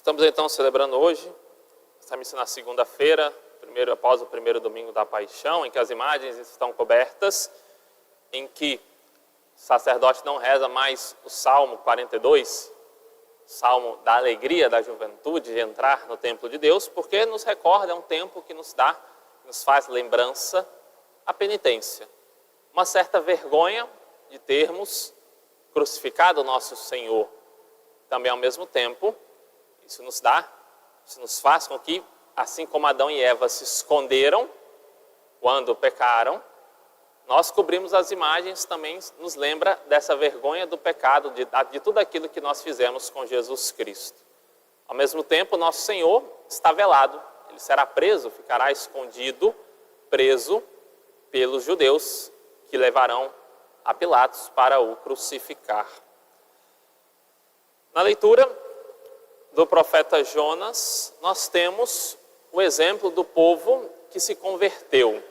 Estamos então celebrando hoje essa missa na segunda-feira, após o primeiro domingo da Paixão, em que as imagens estão cobertas, em que o sacerdote não reza mais o Salmo 42, Salmo da alegria da juventude de entrar no templo de Deus, porque nos recorda, é um tempo que nos faz lembrança a penitência. Uma certa vergonha de termos crucificado o nosso Senhor. Também ao mesmo tempo, isso nos faz com que, assim como Adão e Eva se esconderam quando pecaram, nós cobrimos as imagens, também nos lembra dessa vergonha do pecado, de tudo aquilo que nós fizemos com Jesus Cristo. Ao mesmo tempo, nosso Senhor está velado, ele será preso, ficará escondido, preso pelos judeus que levarão a Pilatos para o crucificar. Na leitura do profeta Jonas, nós temos o exemplo do povo que se converteu.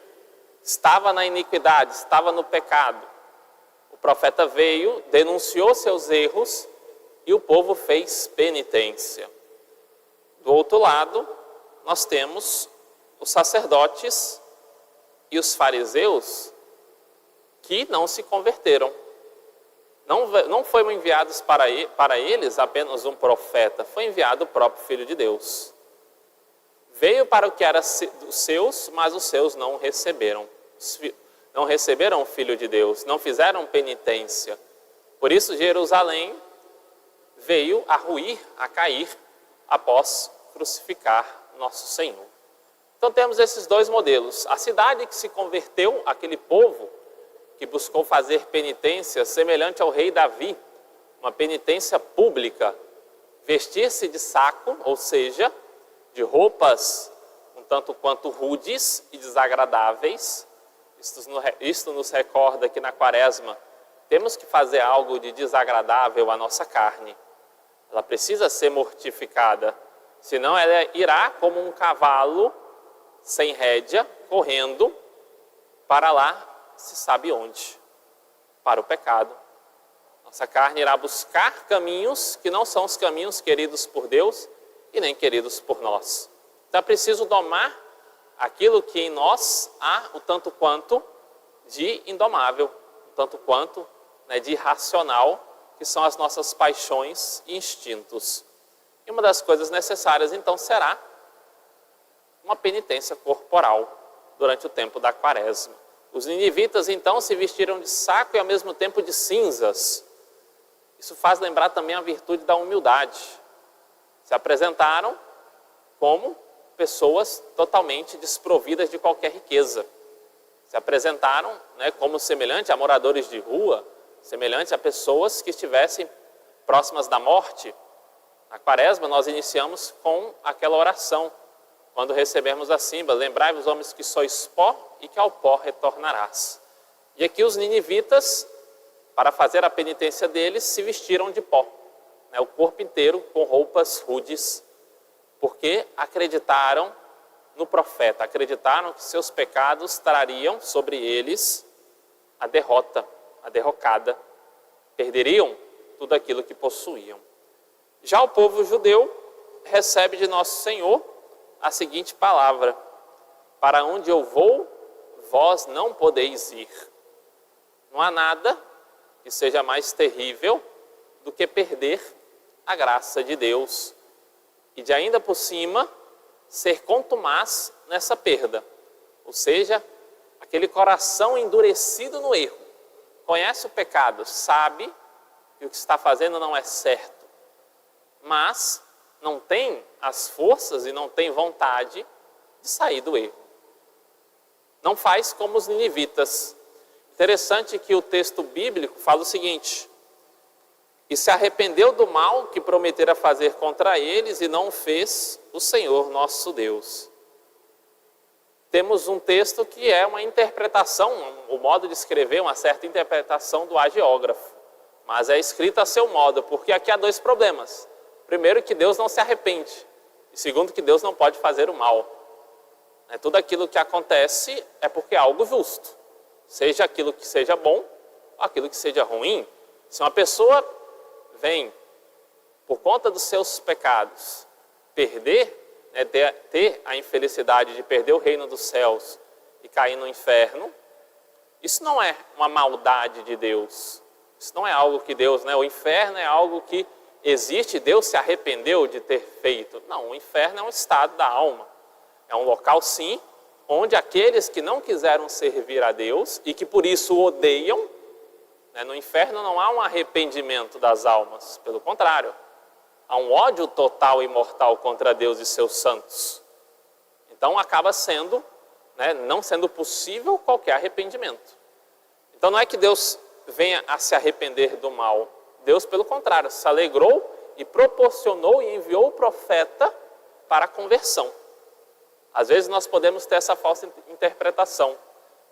Estava na iniquidade, estava no pecado. O profeta veio, denunciou seus erros e o povo fez penitência. Do outro lado, nós temos os sacerdotes e os fariseus que não se converteram. Não foram enviados para eles apenas um profeta, foi enviado o próprio Filho de Deus. Veio para o que era dos seus, mas os seus não receberam. Não receberam o Filho de Deus, não fizeram penitência. Por isso Jerusalém veio a ruir, a cair, após crucificar nosso Senhor. Então temos esses dois modelos. A cidade que se converteu, aquele povo que buscou fazer penitência semelhante ao rei Davi, uma penitência pública, vestir-se de saco, ou seja, de roupas um tanto quanto rudes e desagradáveis. Isto nos recorda que na Quaresma temos que fazer algo de desagradável à nossa carne. Ela precisa ser mortificada, senão ela irá como um cavalo sem rédea, correndo para lá, se sabe onde, para o pecado. Nossa carne irá buscar caminhos que não são os caminhos queridos por Deus e nem queridos por nós. Então é preciso domar aquilo que em nós há o tanto quanto de indomável, o tanto quanto de irracional, que são as nossas paixões e instintos. E uma das coisas necessárias então será uma penitência corporal durante o tempo da Quaresma. Os ninivitas então se vestiram de saco e ao mesmo tempo de cinzas. Isso faz lembrar também a virtude da humildade. Se apresentaram como pessoas totalmente desprovidas de qualquer riqueza. Se apresentaram como semelhante a moradores de rua, semelhante a pessoas que estivessem próximas da morte. Na Quaresma nós iniciamos com aquela oração, quando recebemos a símbolo: lembrai-vos, homens, que sois pó e que ao pó retornarás. E aqui os ninivitas, para fazer a penitência deles, se vestiram de pó, o corpo inteiro com roupas rudes, porque acreditaram no profeta, acreditaram que seus pecados trariam sobre eles a derrota, a derrocada, perderiam tudo aquilo que possuíam. Já o povo judeu recebe de nosso Senhor a seguinte palavra: para onde eu vou, vós não podeis ir. Não há nada que seja mais terrível do que perder a graça de Deus e de ainda por cima ser contumaz nessa perda. Ou seja, aquele coração endurecido no erro, conhece o pecado, sabe que o que está fazendo não é certo, mas não tem as forças e não tem vontade de sair do erro. Não faz como os ninivitas. Interessante que o texto bíblico fala o seguinte: e se arrependeu do mal que prometera fazer contra eles e não fez o Senhor nosso Deus. Temos um texto que é uma interpretação, o modo de escrever, uma certa interpretação do hagiógrafo, mas é escrito a seu modo, porque aqui há dois problemas. Primeiro, que Deus não se arrepende, e segundo, que Deus não pode fazer o mal. Tudo aquilo que acontece é porque é algo justo, seja aquilo que seja bom ou aquilo que seja ruim. Se uma pessoa vem, por conta dos seus pecados, perder, né, ter a infelicidade de perder o reino dos céus e cair no inferno, isso não é uma maldade de Deus. Isso não é algo que Deus, né? O inferno é algo que existe, Deus se arrependeu de ter feito. Não, o inferno é um estado da alma. É um local, sim, onde aqueles que não quiseram servir a Deus e que por isso o odeiam, né? No inferno não há um arrependimento das almas. Pelo contrário, há um ódio total e mortal contra Deus e seus santos. Então acaba sendo, né, não sendo possível qualquer arrependimento. Então não é que Deus venha a se arrepender do mal. Deus, pelo contrário, se alegrou e proporcionou e enviou o profeta para a conversão. Às vezes nós podemos ter essa falsa interpretação,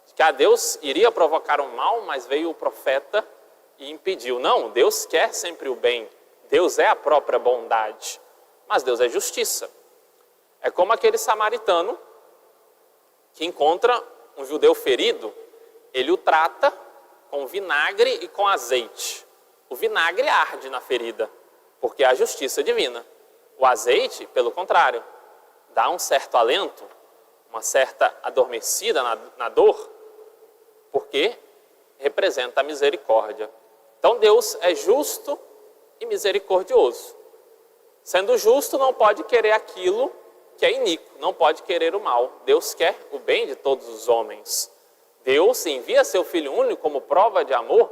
de que Deus iria provocar o mal, mas veio o profeta e impediu. Não, Deus quer sempre o bem. Deus é a própria bondade, mas Deus é justiça. É como aquele samaritano que encontra um judeu ferido, ele o trata com vinagre e com azeite. O vinagre arde na ferida, porque é a justiça divina. O azeite, pelo contrário, dá um certo alento, uma certa adormecida na dor, porque representa a misericórdia. Então Deus é justo e misericordioso. Sendo justo, não pode querer aquilo que é iníquo, não pode querer o mal. Deus quer o bem de todos os homens. Deus envia seu Filho único como prova de amor.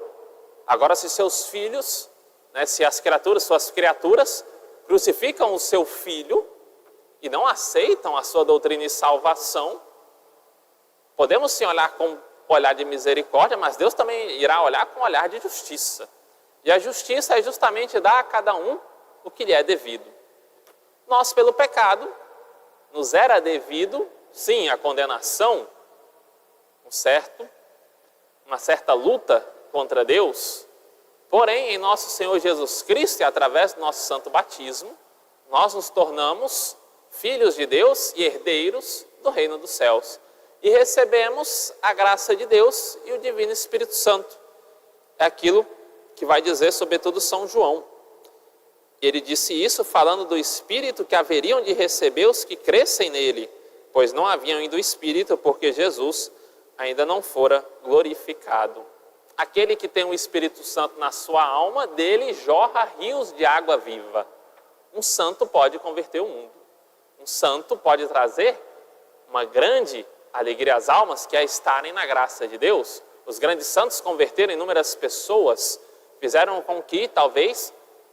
Agora, se seus filhos, né, se as criaturas, suas criaturas, crucificam o seu Filho e não aceitam a sua doutrina e salvação, podemos sim olhar com olhar de misericórdia, mas Deus também irá olhar com olhar de justiça. E a justiça é justamente dar a cada um o que lhe é devido. Nós, pelo pecado, nos era devido, sim, a condenação, uma certa luta contra Deus. Porém, em nosso Senhor Jesus Cristo e através do nosso santo batismo, nós nos tornamos filhos de Deus e herdeiros do reino dos céus. E recebemos a graça de Deus e o Divino Espírito Santo. É aquilo que vai dizer sobretudo São João. Ele disse isso falando do Espírito que haveriam de receber os que crescem nele, pois não haviam ido o Espírito, porque Jesus ainda não fora glorificado. Aquele que tem o Espírito Santo na sua alma, dele jorra rios de água viva. Um santo pode converter o mundo. Um santo pode trazer uma grande alegria às almas, que é estarem na graça de Deus. Os grandes santos converteram inúmeras pessoas, fizeram com que, talvez,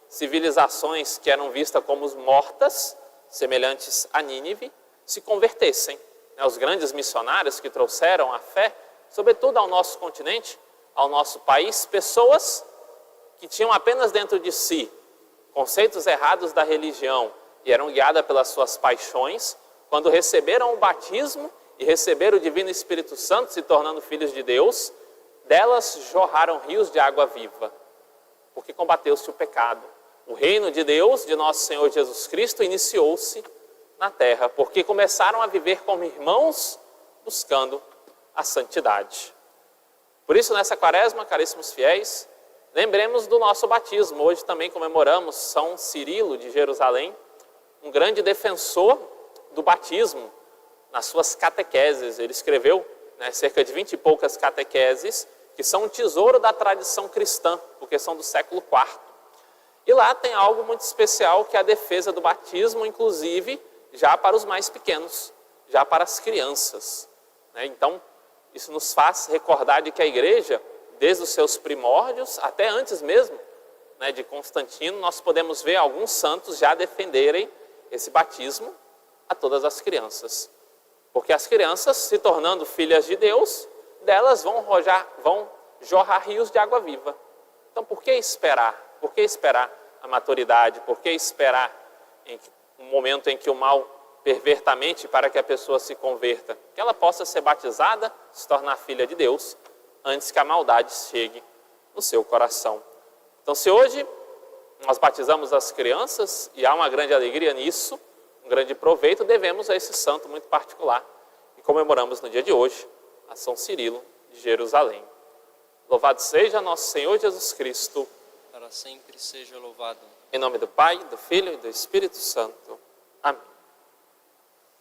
civilizações que eram vistas como mortas, semelhantes a Nínive, se convertessem. Os grandes missionários que trouxeram a fé, sobretudo ao nosso continente, ao nosso país, pessoas que tinham apenas dentro de si conceitos errados da religião e eram guiadas pelas suas paixões, quando receberam o batismo e receberam o Divino Espírito Santo, se tornando filhos de Deus, delas jorraram rios de água viva, porque combateu-se o pecado. O reino de Deus, de nosso Senhor Jesus Cristo, iniciou-se na terra, porque começaram a viver como irmãos, buscando a santidade. Por isso, nessa quaresma, caríssimos fiéis, lembremos do nosso batismo. Hoje também comemoramos São Cirilo de Jerusalém, um grande defensor do batismo nas suas catequeses. Ele escreveu, cerca de 20 e poucas catequeses, que são um tesouro da tradição cristã, porque são do século IV. E lá tem algo muito especial, que é a defesa do batismo, inclusive já para os mais pequenos, já para as crianças. Então, isso nos faz recordar de que a igreja, desde os seus primórdios, até antes mesmo de Constantino, nós podemos ver alguns santos já defenderem esse batismo a todas as crianças. Porque as crianças, se tornando filhas de Deus, delas vão jorrar rios de água viva. Então, por que esperar? Por que esperar a maturidade? Por que esperar um momento em que o mal pervertamente para que a pessoa se converta? Que ela possa ser batizada, se tornar filha de Deus, antes que a maldade chegue no seu coração. Então, se hoje nós batizamos as crianças, e há uma grande alegria nisso, um grande proveito, devemos a esse santo muito particular. E comemoramos no dia de hoje a São Cirilo de Jerusalém. Louvado seja nosso Senhor Jesus Cristo. Para sempre seja louvado. Em nome do Pai, do Filho e do Espírito Santo. Amém.